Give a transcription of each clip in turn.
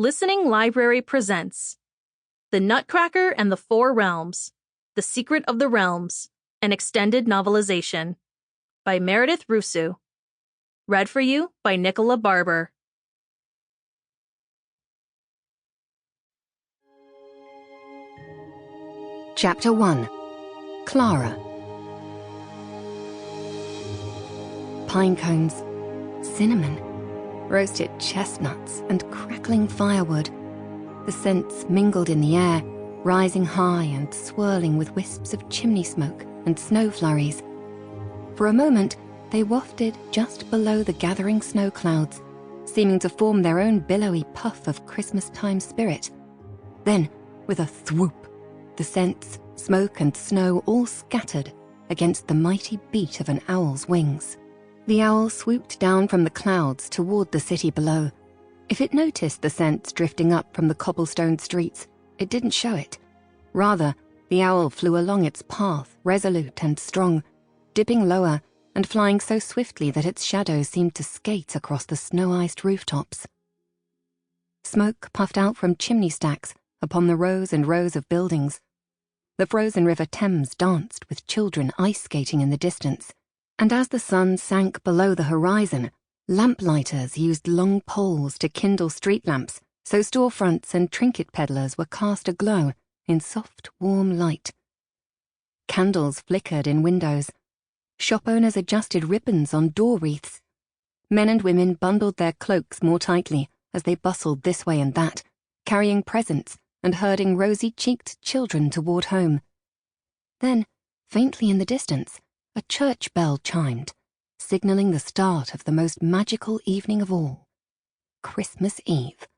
Listening Library presents The Nutcracker and the Four Realms, The Secret of the Realms, an extended novelization by Meredith Rusu. Read for you by Nicola Barber. Chapter 1. Clara. Pine cones, cinnamon, roasted chestnuts, and crackling firewood. The scents mingled in the air, rising high and swirling with wisps of chimney smoke and snow flurries. For a moment, they wafted just below the gathering snow clouds, seeming to form their own billowy puff of Christmas-time spirit. Then, with a thwoop, the scents, smoke, and snow all scattered against the mighty beat of an owl's wings. The owl swooped down from the clouds toward the city below. If it noticed the scents drifting up from the cobblestone streets, it didn't show it. Rather, the owl flew along its path, resolute and strong, dipping lower and flying so swiftly that its shadow seemed to skate across the snow-iced rooftops. Smoke puffed out from chimney stacks upon the rows and rows of buildings. The frozen River Thames danced with children ice skating in the distance. And as the sun sank below the horizon, lamplighters used long poles to kindle street lamps, so storefronts and trinket peddlers were cast aglow in soft, warm light. Candles flickered in windows. Shop owners adjusted ribbons on door wreaths. Men and women bundled their cloaks more tightly as they bustled this way and that, carrying presents and herding rosy-cheeked children toward home. Then, faintly in the distance, a church bell chimed, signaling the start of the most magical evening of all. Christmas Eve,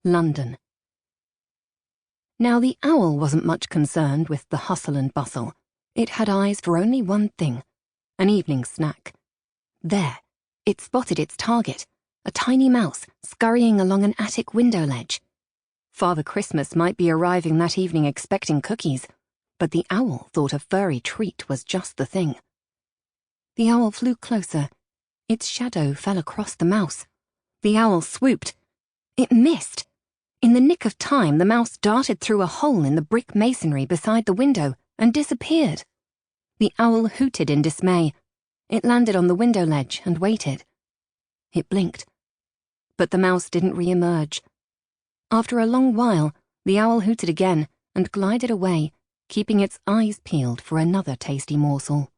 London. Now the owl wasn't much concerned with the hustle and bustle. It had eyes for only one thing, an evening snack. There, it spotted its target, a tiny mouse scurrying along an attic window ledge. Father Christmas might be arriving that evening expecting cookies, but the owl thought a furry treat was just the thing. The owl flew closer. Its shadow fell across the mouse. The owl swooped. It missed. In the nick of time, the mouse darted through a hole in the brick masonry beside the window and disappeared. The owl hooted in dismay. It landed on the window ledge and waited. It blinked. But the mouse didn't re-emerge. After a long while, the owl hooted again and glided away, keeping its eyes peeled for another tasty morsel.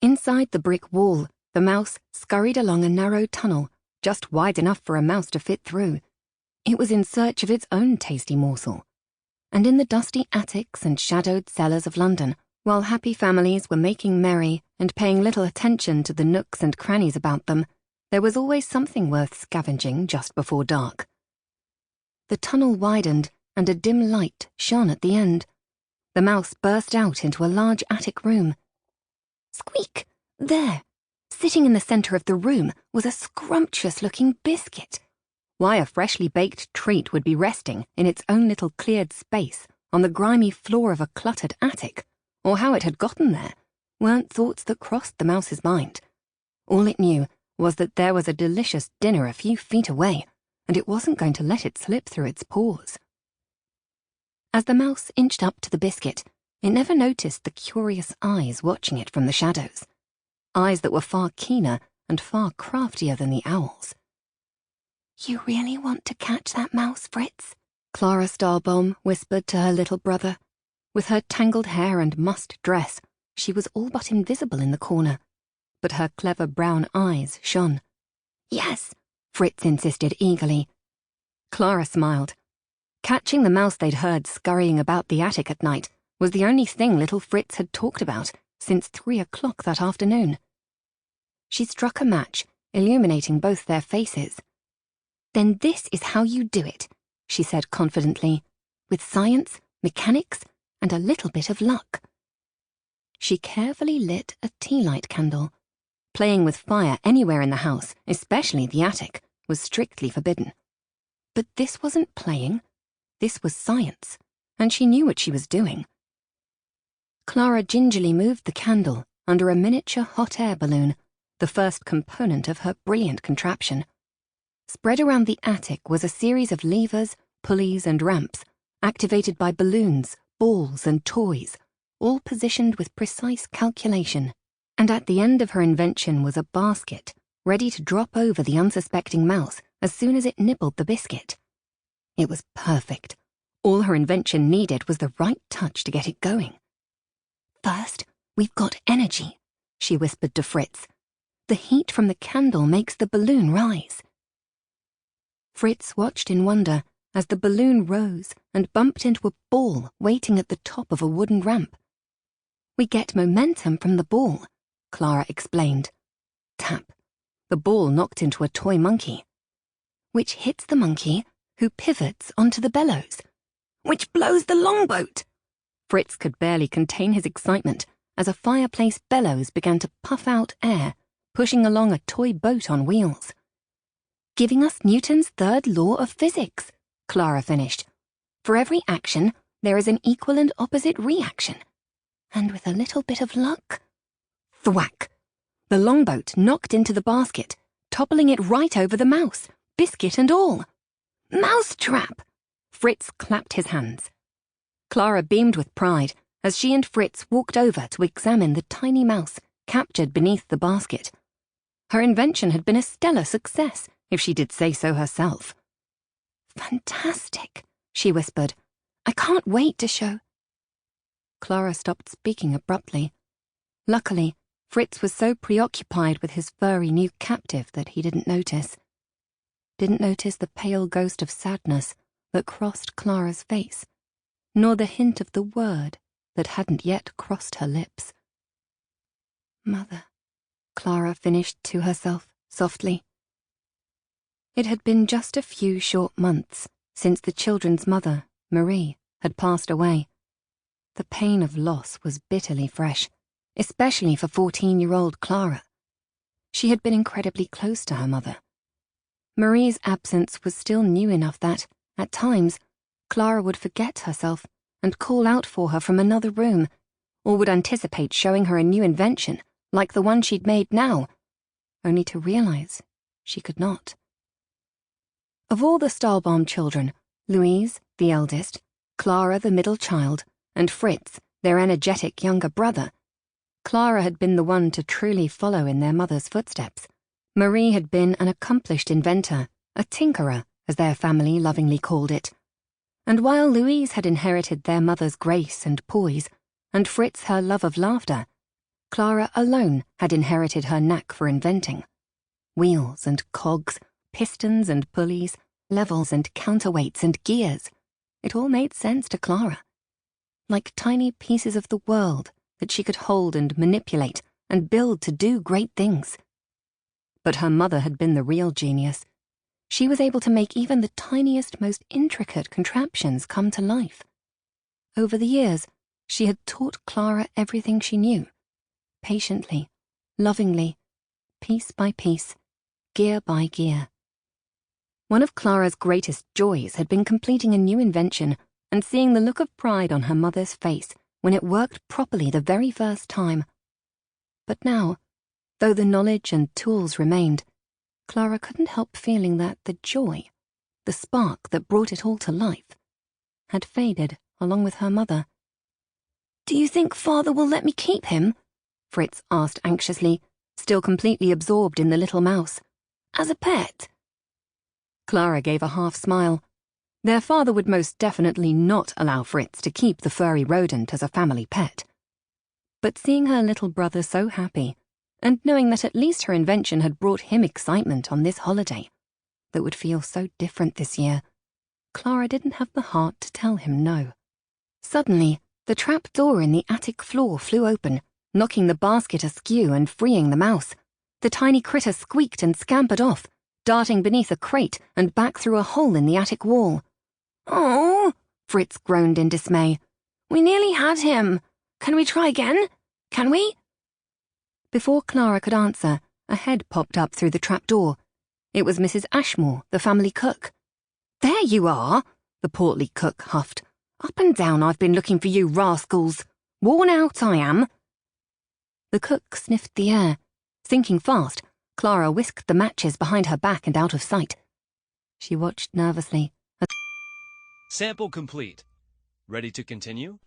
Inside the brick wall, the mouse scurried along a narrow tunnel, just wide enough for a mouse to fit through. It was in search of its own tasty morsel. And in the dusty attics and shadowed cellars of London, while happy families were making merry and paying little attention to the nooks and crannies about them, there was always something worth scavenging just before dark. The tunnel widened, and a dim light shone at the end. The mouse burst out into a large attic room. Squeak! There, sitting in the center of the room, was a scrumptious-looking biscuit. Why a freshly baked treat would be resting in its own little cleared space on the grimy floor of a cluttered attic, or how it had gotten there, weren't thoughts that crossed the mouse's mind. All it knew was that there was a delicious dinner a few feet away, and it wasn't going to let it slip through its paws. As the mouse inched up to the biscuit, it never noticed the curious eyes watching it from the shadows, eyes that were far keener and far craftier than the owl's. "You really want to catch that mouse, Fritz?" Clara Stahlbaum whispered to her little brother. With her tangled hair and mussed dress, she was all but invisible in the corner, but her clever brown eyes shone. "Yes," Fritz insisted eagerly. Clara smiled. Catching the mouse they'd heard scurrying about the attic at night was the only thing little Fritz had talked about since 3 o'clock that afternoon. She struck a match, illuminating both their faces. "Then this is how you do it," she said confidently, "with science, mechanics, and a little bit of luck." She carefully lit a tea light candle. Playing with fire anywhere in the house, especially the attic, was strictly forbidden. But this wasn't playing. This was science, and she knew what she was doing. Clara gingerly moved the candle under a miniature hot air balloon, the first component of her brilliant contraption. Spread around the attic was a series of levers, pulleys, and ramps, activated by balloons, balls, and toys, all positioned with precise calculation. And at the end of her invention was a basket, ready to drop over the unsuspecting mouse as soon as it nibbled the biscuit. It was perfect. All her invention needed was the right touch to get it going. "First, we've got energy," she whispered to Fritz. "The heat from the candle makes the balloon rise." Fritz watched in wonder as the balloon rose and bumped into a ball waiting at the top of a wooden ramp. "We get momentum from the ball," Clara explained. Tap. The ball knocked into a toy monkey, which hits the monkey, who pivots onto the bellows, which blows the longboat. Fritz could barely contain his excitement as a fireplace bellows began to puff out air, pushing along a toy boat on wheels. "Giving us Newton's third law of physics," Clara finished. "For every action, there is an equal and opposite reaction. And with a little bit of luck—" Thwack! The longboat knocked into the basket, toppling it right over the mouse, biscuit and all. "Mousetrap!" Fritz clapped his hands. Clara beamed with pride as she and Fritz walked over to examine the tiny mouse captured beneath the basket. Her invention had been a stellar success, if she did say so herself. "Fantastic," she whispered. "I can't wait to show—" Clara stopped speaking abruptly. Luckily, Fritz was so preoccupied with his furry new captive that he didn't notice the pale ghost of sadness that crossed Clara's face, nor the hint of the word that hadn't yet crossed her lips. "Mother," Clara finished to herself softly. It had been just a few short months since the children's mother, Marie, had passed away. The pain of loss was bitterly fresh, especially for 14-year-old Clara. She had been incredibly close to her mother. Marie's absence was still new enough that, at times, Clara would forget herself and call out for her from another room, or would anticipate showing her a new invention, like the one she'd made now, only to realize she could not. Of all the Stahlbaum children, Louise, the eldest, Clara, the middle child, and Fritz, their energetic younger brother, Clara had been the one to truly follow in their mother's footsteps. Marie had been an accomplished inventor, a tinkerer, as their family lovingly called it. And while Louise had inherited their mother's grace and poise, and Fritz her love of laughter, Clara alone had inherited her knack for inventing. Wheels and cogs, pistons and pulleys, levels and counterweights and gears. It all made sense to Clara. Like tiny pieces of the world that she could hold and manipulate and build to do great things. But her mother had been the real genius. She was able to make even the tiniest, most intricate contraptions come to life. Over the years, she had taught Clara everything she knew, patiently, lovingly, piece by piece, gear by gear. One of Clara's greatest joys had been completing a new invention and seeing the look of pride on her mother's face when it worked properly the very first time. But now, though the knowledge and tools remained, Clara couldn't help feeling that the joy, the spark that brought it all to life, had faded along with her mother. "Do you think Father will let me keep him?" Fritz asked anxiously, still completely absorbed in the little mouse. "As a pet?" Clara gave a half smile. Their father would most definitely not allow Fritz to keep the furry rodent as a family pet. But seeing her little brother so happy, and knowing that at least her invention had brought him excitement on this holiday, that would feel so different this year, Clara didn't have the heart to tell him no. Suddenly, the trap door in the attic floor flew open, knocking the basket askew and freeing the mouse. The tiny critter squeaked and scampered off, darting beneath a crate and back through a hole in the attic wall. "Oh," Fritz groaned in dismay. "We nearly had him. Can we try again? Can we?" Before Clara could answer, a head popped up through the trapdoor. It was Mrs. Ashmore, the family cook. "There you are," the portly cook huffed. "Up and down I've been looking for you rascals. Worn out I am." The cook sniffed the air. Thinking fast, Clara whisked the matches behind her back and out of sight, She watched nervously. Sample complete. Ready to continue?